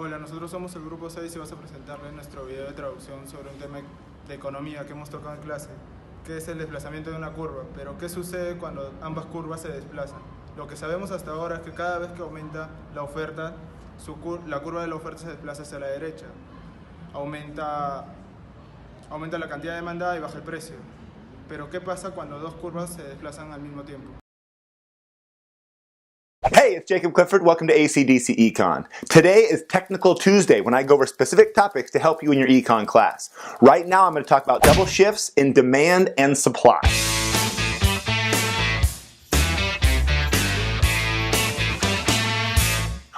Hola, nosotros somos el grupo 6 y vas a presentarles nuestro video de traducción sobre un tema de economía que hemos tocado en clase, que es el desplazamiento de una curva. Pero, ¿qué sucede cuando ambas curvas se desplazan? Lo que sabemos hasta ahora es que cada vez que aumenta la oferta, la curva de la oferta se desplaza hacia la derecha. Aumenta la cantidad demandada y baja el precio. Pero, ¿qué pasa cuando dos curvas se desplazan al mismo tiempo? Hey, it's Jacob Clifford. Welcome to ACDC Econ. Today is Technical Tuesday when I go over specific topics to help you in your econ class. Right now I'm going to talk about double shifts in demand and supply.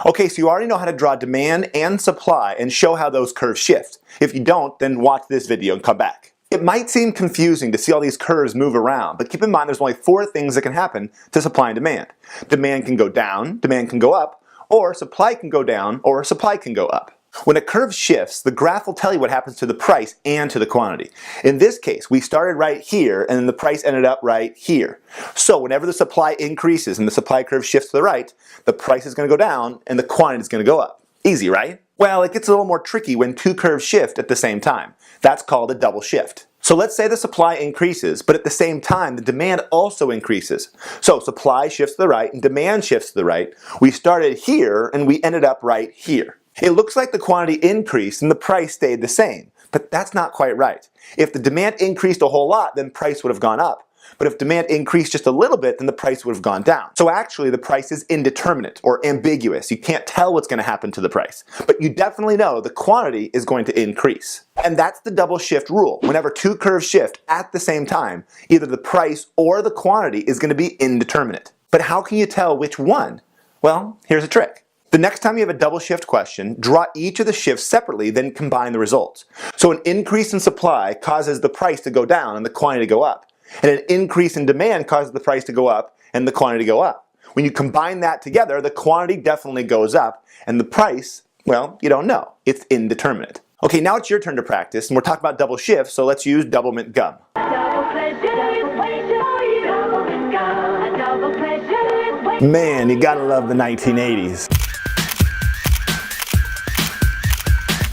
Okay, so you already know how to draw demand and supply and show how those curves shift. If you don't, then watch this video and come back. It might seem confusing to see all these curves move around, but keep in mind there's only 4 things that can happen to supply and demand. Demand can go down, demand can go up, or supply can go down, or supply can go up. When a curve shifts, the graph will tell you what happens to the price and to the quantity. In this case, we started right here, and then the price ended up right here. So whenever the supply increases and the supply curve shifts to the right, the price is going to go down and the quantity is going to go up. Easy, right? Well, it gets a little more tricky when 2 curves shift at the same time. That's called a double shift. So let's say the supply increases, but at the same time the demand also increases. So supply shifts to the right and demand shifts to the right. We started here and we ended up right here. It looks like the quantity increased and the price stayed the same, but that's not quite right. If the demand increased a whole lot, then price would have gone up. But if demand increased just a little bit, then the price would have gone down. So actually the price is indeterminate or ambiguous. You can't tell what's going to happen to the price. But you definitely know the quantity is going to increase. And that's the double shift rule. Whenever 2 curves shift at the same time, either the price or the quantity is going to be indeterminate. But how can you tell which one? Well, here's a trick. The next time you have a double shift question, draw each of the shifts separately, then combine the results. So an increase in supply causes the price to go down and the quantity to go up. And an increase in demand causes the price to go up and the quantity to go up. When you combine that together, the quantity definitely goes up, and the price, well, you don't know. It's indeterminate. Okay, now it's your turn to practice, and we're talking about double shifts, so let's use double mint gum. Man, you gotta love the 1980s.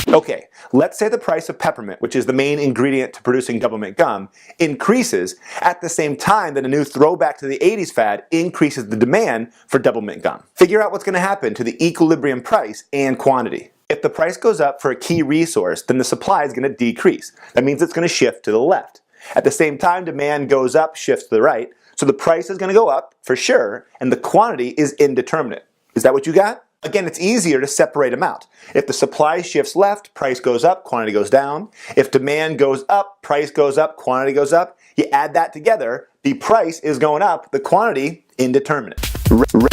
Okay, let's say the price of peppermint, which is the main ingredient to producing double mint gum, increases at the same time that a new throwback to the 80s fad increases the demand for double mint gum. Figure out what's going to happen to the equilibrium price and quantity. If the price goes up for a key resource, then the supply is going to decrease. That means it's going to shift to the left. At the same time, demand goes up, shifts to the right, so the price is going to go up for sure, and the quantity is indeterminate. Is that what you got? Again, it's easier to separate them out. If the supply shifts left, price goes up, quantity goes down. If demand goes up, price goes up, quantity goes up. You add that together, the price is going up, the quantity indeterminate.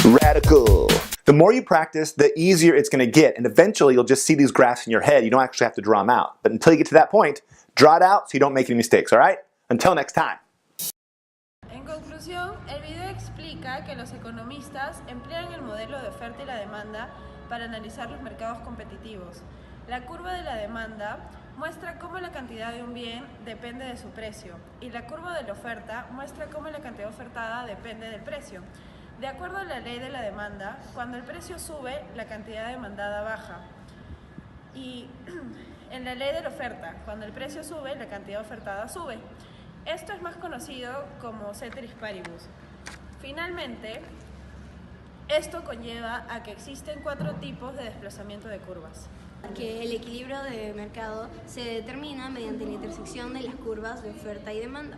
Radical. The more you practice, the easier it's going to get, and eventually you'll just see these graphs in your head. You don't actually have to draw them out. But until you get to that point, draw it out so you don't make any mistakes, all right? Until next time. En conclusión, el video explica que los economistas emplean el modelo de oferta y la demanda para analizar los mercados competitivos. La curva de la demanda muestra cómo la cantidad de un bien depende de su precio y la curva de la oferta muestra cómo la cantidad ofertada depende del precio. De acuerdo a la ley de la demanda, cuando el precio sube, la cantidad demandada baja. Y en la ley de la oferta, cuando el precio sube, la cantidad ofertada sube. Esto es más conocido como ceteris paribus. Finalmente, esto conlleva a que existen 4 tipos de desplazamiento de curvas. Que el equilibrio de mercado se determina mediante la intersección de las curvas de oferta y demanda,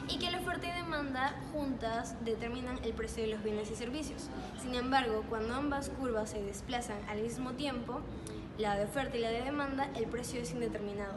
y que la oferta y demanda juntas determinan el precio de los bienes y servicios. Sin embargo, cuando ambas curvas se desplazan al mismo tiempo, la de oferta y la de demanda, el precio es indeterminado.